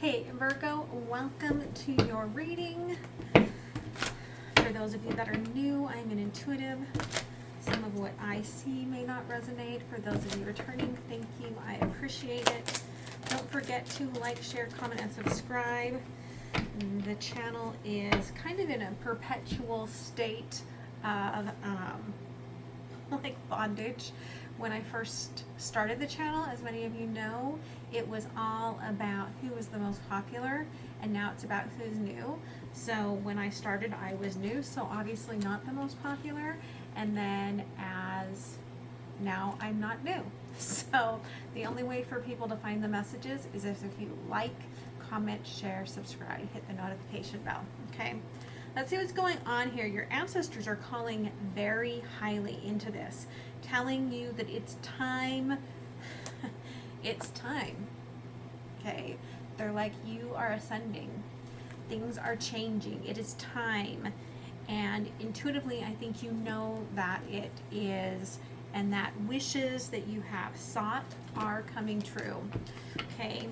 Hey Virgo, welcome to your reading. For those of you that are new, I'm an intuitive. Some of what I see may not resonate. For those of you returning, thank you. I appreciate it. Don't forget to like, share, comment, and subscribe. The channel is kind of in a perpetual state of like bondage. When I first started the channel, as many of you know, it was all about who was the most popular, and now it's about who's new. So when I started, I was new, so obviously not the most popular, and then as now I'm not new. So the only way for people to find the messages is if you like, comment, share, subscribe, hit the notification bell, okay? Let's see what's going on here. Your ancestors are calling very highly into this, telling you that it's time. It's time, okay? They're like, you are ascending. Things are changing. It is time. And intuitively, I think you know that it is, and that wishes that you have sought are coming true, okay?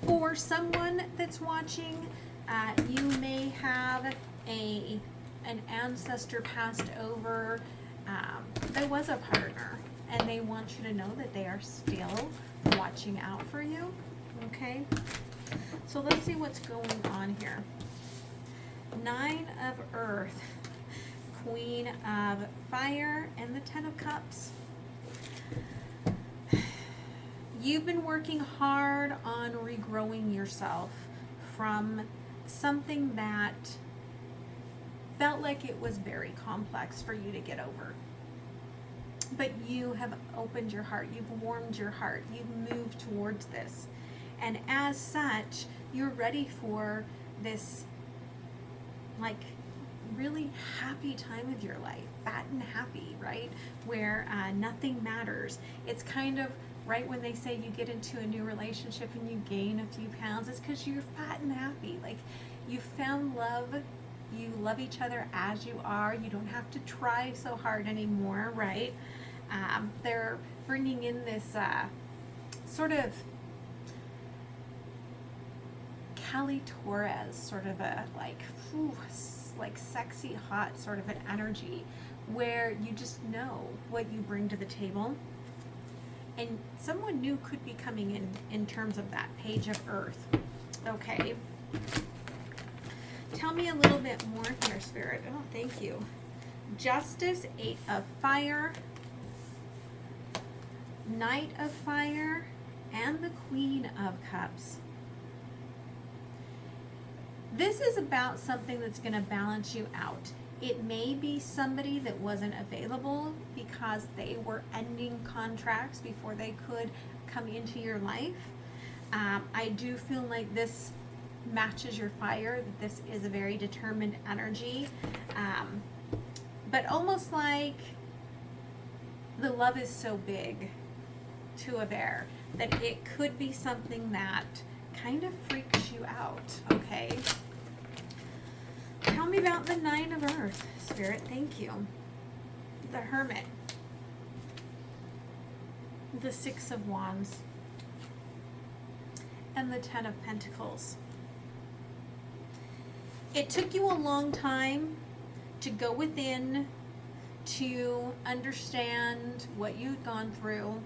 For someone that's watching, you may have an ancestor passed over that was a partner, and they want you to know that they are still watching out for you, okay? So let's see what's going on here. 9 of Earth, Queen of Fire, and the 10 of Cups. You've been working hard on regrowing yourself from something that felt like it was very complex for you to get over. But you have opened your heart, you've warmed your heart, you've moved towards this. And as such, you're ready for this like really happy time of your life, fat and happy, right? Where nothing matters. It's kind of right when they say you get into a new relationship and you gain a few pounds, it's because you're fat and happy. Like you found love, you love each other as you are. You don't have to try so hard anymore, right? They're bringing in this sort of Cali Torres, sort of a like sexy, hot sort of an energy where you just know what you bring to the table. And someone new could be coming in terms of that Page of Earth. Okay. Tell me a little bit more here, Spirit. Oh, thank you. Justice, 8 of Fire, Knight of Fire, and the Queen of Cups. This is about something that's going to balance you out. It may be somebody that wasn't available because they were ending contracts before they could come into your life. I do feel like this matches your fire, that this is a very determined energy. But almost like the love is so big to a bear that it could be something that kind of freaks you out, okay? Tell me about the 9 of Earth, Spirit. Thank you. The Hermit. The 6 of Wands. And the 10 of Pentacles. It took you a long time to go within, to understand what you'd gone through,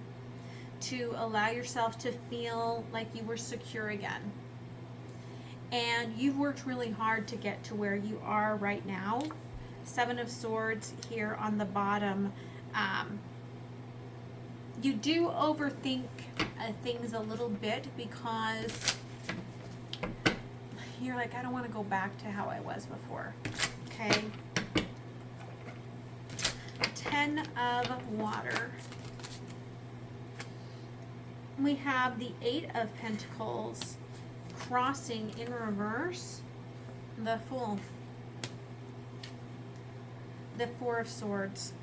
to allow yourself to feel like you were secure again. And you've worked really hard to get to where you are right now. 7 of Swords here on the bottom. You do overthink things a little bit because you're like, I don't want to go back to how I was before. Okay. 10 of Water. We have the 8 of Pentacles crossing in reverse, the Fool, the 4 of Swords,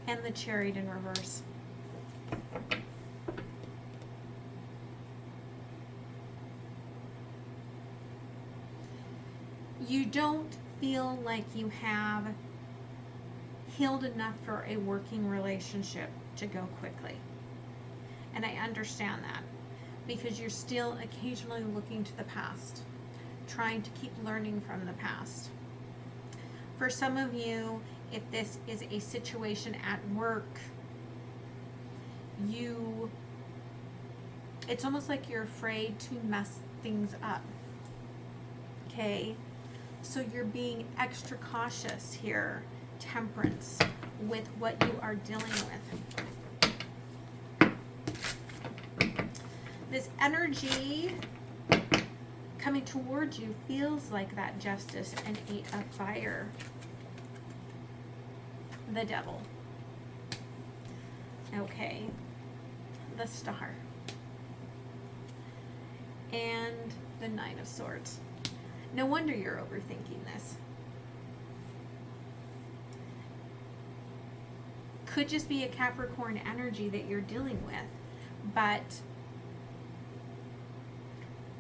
and the Chariot in reverse. You don't feel like you have healed enough for a working relationship to go quickly. And I understand that. because you're still occasionally looking to the past, trying to keep learning from the past. For some of you, if this is a situation at work, it's almost like you're afraid to mess things up. Okay? So you're being extra cautious here, Temperance, with what you are dealing with. This energy coming towards you feels like that Justice and 8 of Fire. The Devil. Okay. The Star. And the 9 of Swords. No wonder you're overthinking this. Could just be a Capricorn energy that you're dealing with, but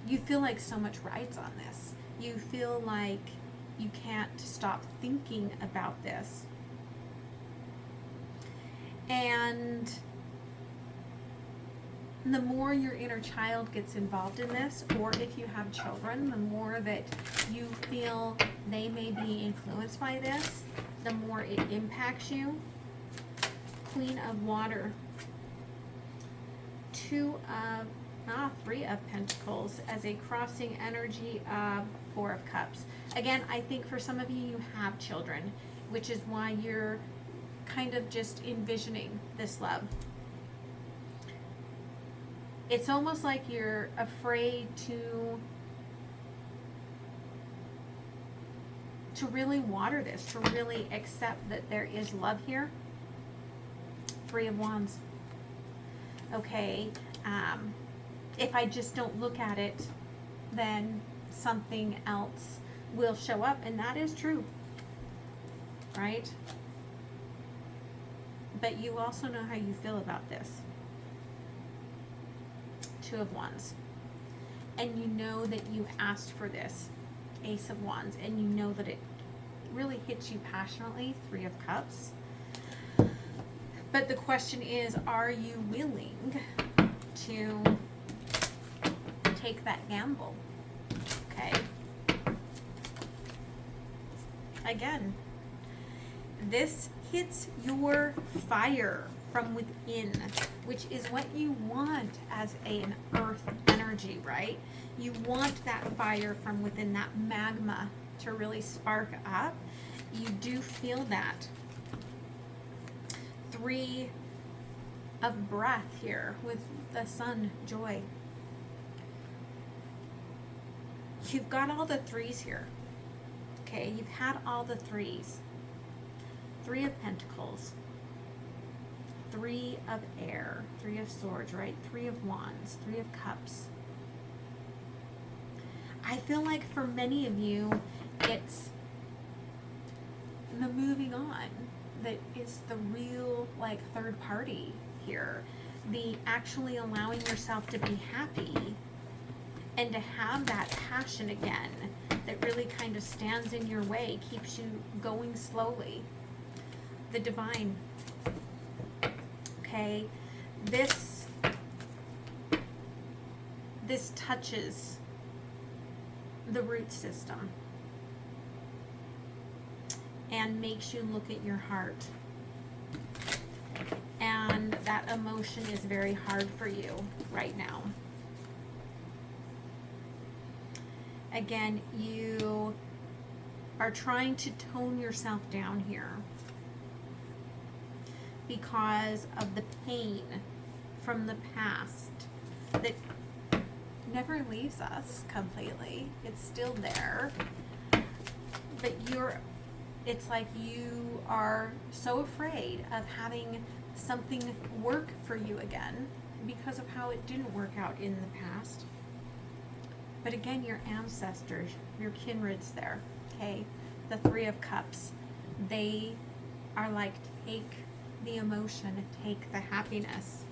you feel like so much rides on this. You feel like you can't stop thinking about this. And the more your inner child gets involved in this, or if you have children, the more that you feel they may be influenced by this, the more it impacts you. Queen of Water. 3 of Pentacles as a crossing energy of 4 of Cups. Again, I think for some of you have children, which is why you're kind of just envisioning this love. It's almost like you're afraid to really water this, to really accept that there is love here. 3 of Wands. Okay, if I just don't look at it, then something else will show up, and that is true, right? But you also know how you feel about this. 2 of Wands. And you know that you asked for this, Ace of Wands, and you know that it really hits you passionately, 3 of Cups. But the question is, are you willing to take that gamble? Okay. Again, this hits your fire from within, which is what you want as an earth energy, right? You want that fire from within, that magma to really spark up. You do feel that. 3 of Breath here with the Sun, Joy. You've got all the 3s here. Okay, you've had all the 3s. 3 of Pentacles. 3 of Air. 3 of Swords, right? 3 of Wands. 3 of Cups. I feel like for many of you, it's the moving on that is the real, like, third party here. The actually allowing yourself to be happy and to have that passion again that really kind of stands in your way, keeps you going slowly. The Divine. Okay, this touches the root system and makes you look at your heart. And that emotion is very hard for you right now. Again, you are trying to tone yourself down here because of the pain from the past that never leaves us completely. It's still there. But it's like you are so afraid of having something work for you again because of how it didn't work out in the past. But again, your ancestors, your kindred's there, okay? The 3 of Cups, they are like, take the emotion, take the happiness.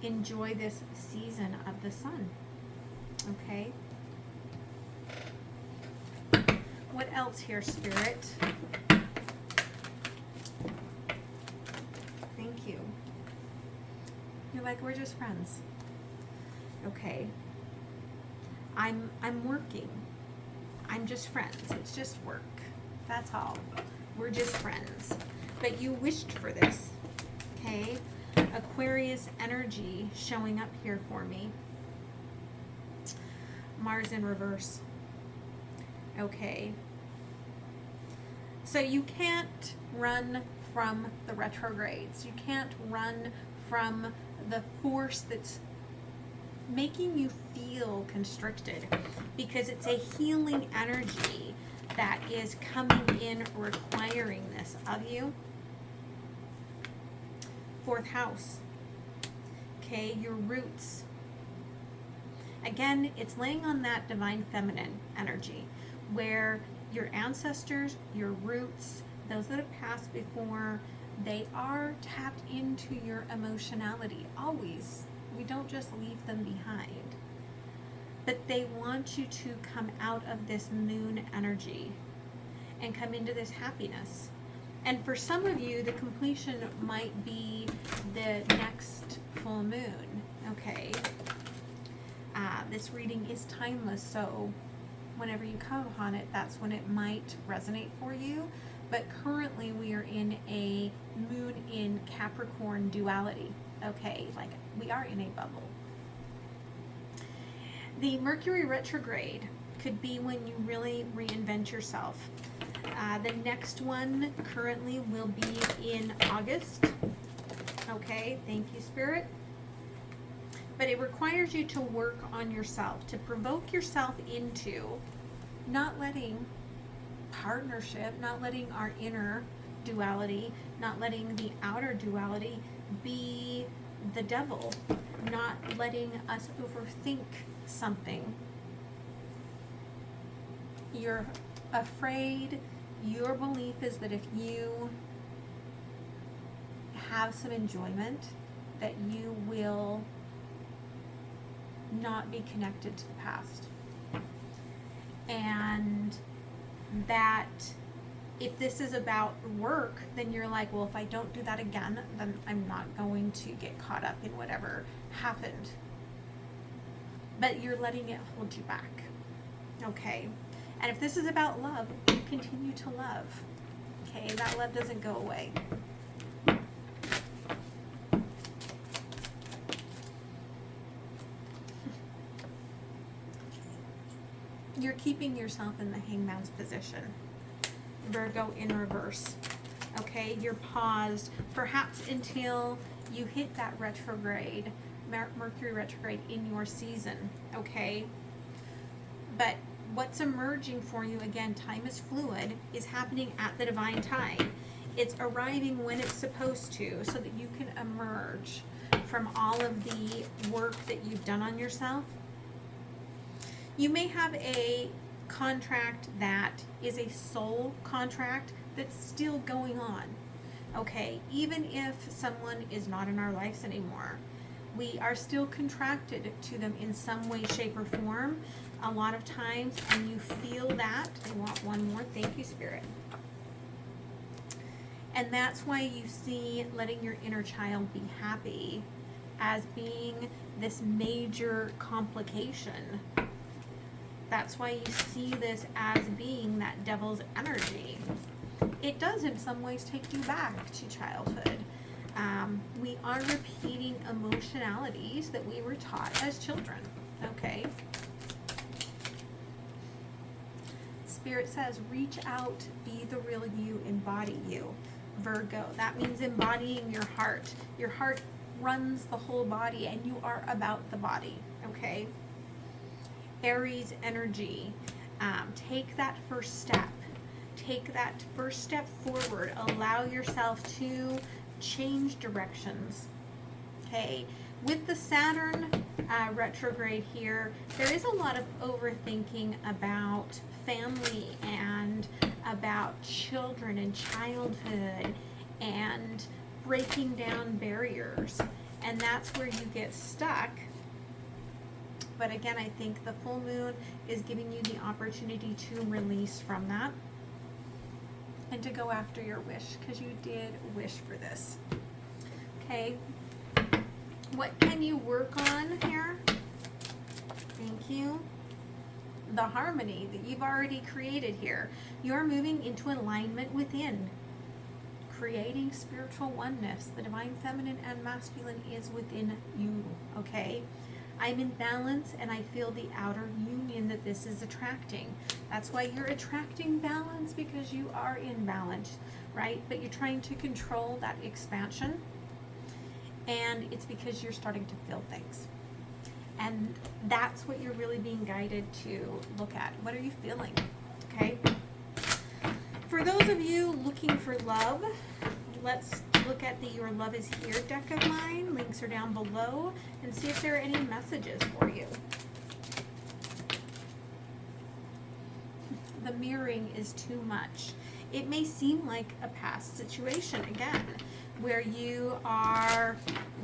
Enjoy this season of the sun, okay? What else here, Spirit? Thank you. You're like, we're just friends. Okay. I'm working. I'm just friends. It's just work. That's all. We're just friends. But you wished for this. Okay? Aquarius energy showing up here for me. Mars in reverse. Okay. So you can't run from the retrogrades. You can't run from the force that's making you feel constricted, because it's a healing energy that is coming in requiring this of you. Fourth house. Okay, your roots. Again, it's laying on that divine feminine energy where your ancestors, your roots, those that have passed before, they are tapped into your emotionality always. We don't just leave them behind. But they want you to come out of this moon energy and come into this happiness. And for some of you, the completion might be the next full moon. Okay. This reading is timeless, so whenever you come upon it, that's when it might resonate for you. But currently we are in a moon in Capricorn duality. Okay, like we are in a bubble. The Mercury retrograde could be when you really reinvent yourself. The next one currently will be in August. Okay, thank you, Spirit. But it requires you to work on yourself, to provoke yourself into not letting partnership, not letting our inner duality, not letting the outer duality be the devil, not letting us overthink something. You're afraid, your belief is that if you have some enjoyment, that you will not be connected to the past. And that if this is about work, then you're like, well, if I don't do that again, then I'm not going to get caught up in whatever happened. But you're letting it hold you back. Okay? And if this is about love, you continue to love. Okay? That love doesn't go away. You're keeping yourself in the hangman's position. Virgo in reverse. Okay, you're paused, perhaps until you hit that retrograde, Mercury retrograde in your season. Okay, but what's emerging for you, again, time is fluid, is happening at the divine time. It's arriving when it's supposed to, so that you can emerge from all of the work that you've done on yourself. You may have a contract that is a soul contract that's still going on. Okay, even if someone is not in our lives anymore, we are still contracted to them in some way, shape, or form. A lot of times, and you feel that. I want one more. Thank you, Spirit. And that's why you see letting your inner child be happy as being this major complication. That's why you see this as being that devil's energy. It does in some ways take you back to childhood. We are repeating emotionalities that we were taught as children. Okay? Spirit says, reach out, be the real you, embody you. Virgo, that means embodying your heart. Your heart runs the whole body, and you are about the body. Okay? Aries energy, take that first step. Take that first step forward. Allow yourself to change directions. Okay, with the Saturn retrograde here, there is a lot of overthinking about family and about children and childhood and breaking down barriers. And that's where you get stuck. But again, I think the full moon is giving you the opportunity to release from that and to go after your wish, because you did wish for this. Okay, What can you work on here? Thank you. The harmony that you've already created here. You're moving into alignment within, creating spiritual oneness. The divine feminine and masculine is within you, okay? I'm in balance and I feel the outer union that this is attracting. That's why you're attracting balance, because you are in balance, right? But you're trying to control that expansion, and it's because you're starting to feel things. And that's what you're really being guided to look at. What are you feeling? Okay. For those of you looking for love, let's look at the Your Love Is Here deck of mine. Links are down below, and see if there are any messages for you. The mirroring is too much. It may seem like a past situation again, where you are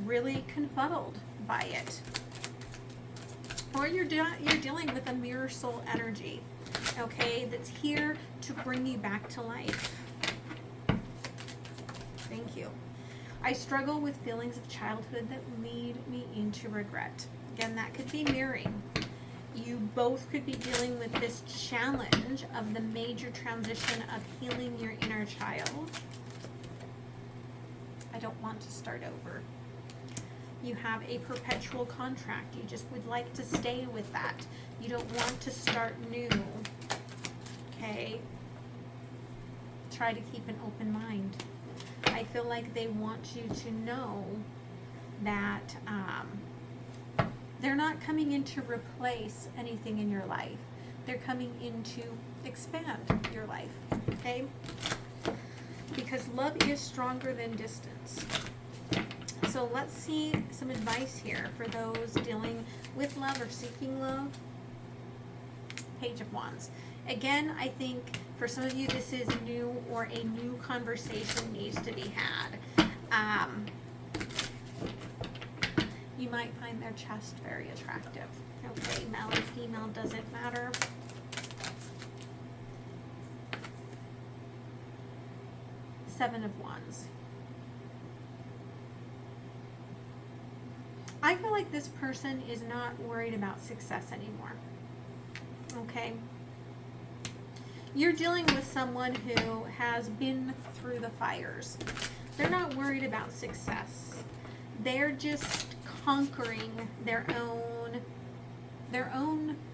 really confuddled by it. Or you're dealing with a mirror soul energy, okay, that's here to bring you back to life. Thank you. I struggle with feelings of childhood that lead me into regret. Again, that could be mirroring. You both could be dealing with this challenge of the major transition of healing your inner child. I don't want to start over. You have a perpetual contract. You just would like to stay with that. You don't want to start new. Okay? Try to keep an open mind. I feel like they want you to know that they're not coming in to replace anything in your life. They're coming in to expand your life. Okay? Because love is stronger than distance. So let's see some advice here for those dealing with love or seeking love. Page of Wands. Again, I think for some of you this is new, or a new conversation needs to be had. You might find their chest very attractive. Okay, male or female, doesn't matter. Seven of Wands. I feel like this person is not worried about success anymore. Okay? You're dealing with someone who has been through the fires. They're not worried about success. They're just conquering their own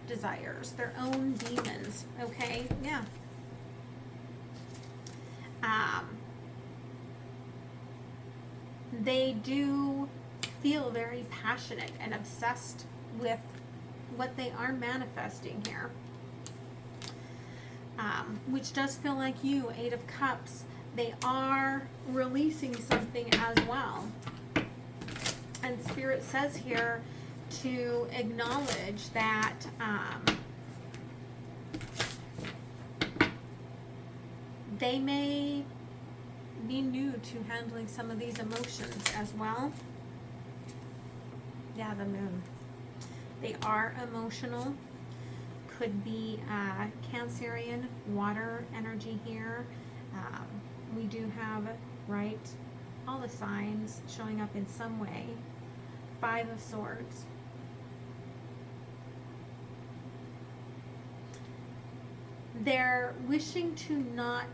desires, their own demons. Okay? Yeah. They do feel very passionate and obsessed with what they are manifesting here, which does feel like you, Eight of Cups. They are releasing something as well, and Spirit says here to acknowledge that they may be new to handling some of these emotions as well. Yeah, the Moon. They are emotional. Could be Cancerian, water energy here. We do have, right, all the signs showing up in some way. Five of Swords. They're wishing to not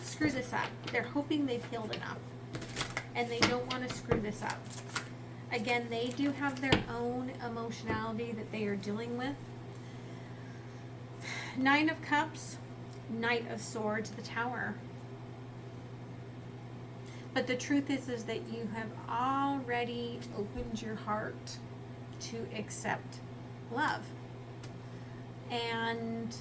screw this up. They're hoping they've healed enough, and they don't want to screw this up. Again, they do have their own emotionality that they are dealing with. Nine of Cups, Knight of Swords, the Tower. But the truth is that you have already opened your heart to accept love. And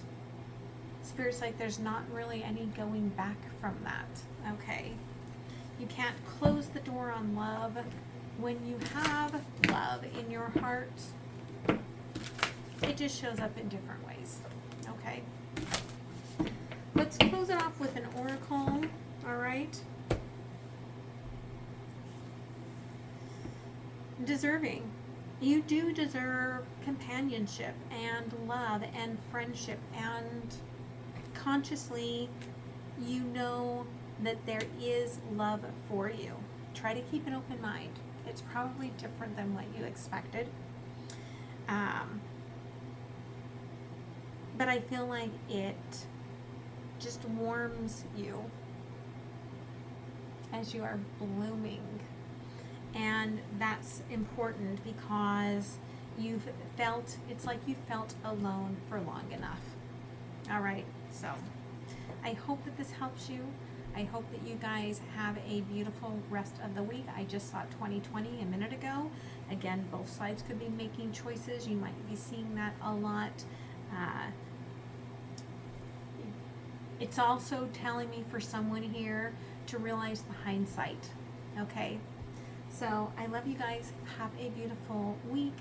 Spirit's like, there's not really any going back from that. Okay? You can't close the door on love when you have love in your heart. It just shows up in different ways. Okay? Let's close it off with an oracle. All right? Deserving. You do deserve companionship and love and friendship, and consciously you know that there is love for you. try to keep an open mind. It's probably different than what you expected. But I feel like it just warms you as you are blooming. And that's important because it's like you felt alone for long enough. All right, so I hope that this helps you. I hope that you guys have a beautiful rest of the week. I just saw 2020 a minute ago. Again, both sides could be making choices. You might be seeing that a lot. It's also telling me for someone here to realize the hindsight, okay? So I love you guys. Have a beautiful week,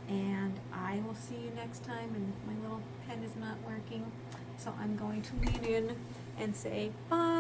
and I will see you next time. And my little pen is not working, so I'm going to lean in and say bye.